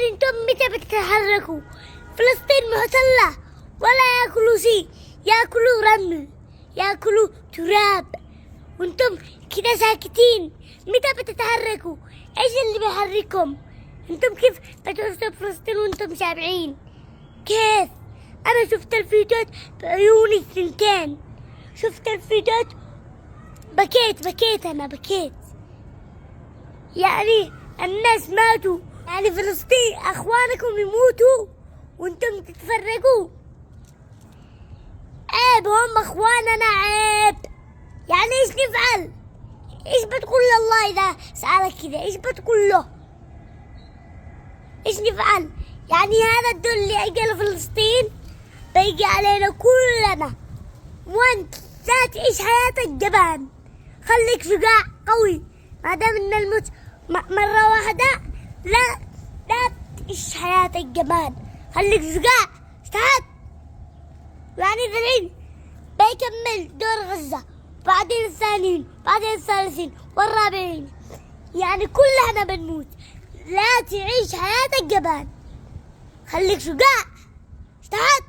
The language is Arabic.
انتم متى بتتحركوا؟ فلسطين محتلة ولا ياكلوا شيء، ياكلوا رمل، ياكلوا تراب، وانتم كده ساكتين. متى بتتحركوا؟ ايش اللي بيحرككم؟ انتم كيف بتوصلوا فلسطين وانتم شابعين؟ كيف؟ انا شفت الفيديوهات بعيوني الثنتين، شفت الفيديوهات بكيت انا بكيت. يعني الناس ماتوا، يعني فلسطين اخوانكم يموتوا وانتم تتفرقوا؟ عيب، هم اخواننا، عيب. يعني ايش نفعل؟ ايش بتقول لله اذا سألك كذا؟ ايش بتقول له؟ ايش نفعل؟ يعني هذا الدول اللي اجى لفلسطين بيجي علينا كلنا، وانت لا تعيش حياتك جبان. خليك شجاع قوي، ما دام ان الموت مرة واحدة. لا تعيش حياتك جبان، خليك شجاع، اجتهد. يعني الحين بيكمل دور غزة، بعدين الثانيين، بعدين الثالثين والرابعين، يعني كلنا بنموت. لا تعيش حياتك جبان، خليك شجاع، اجتهد.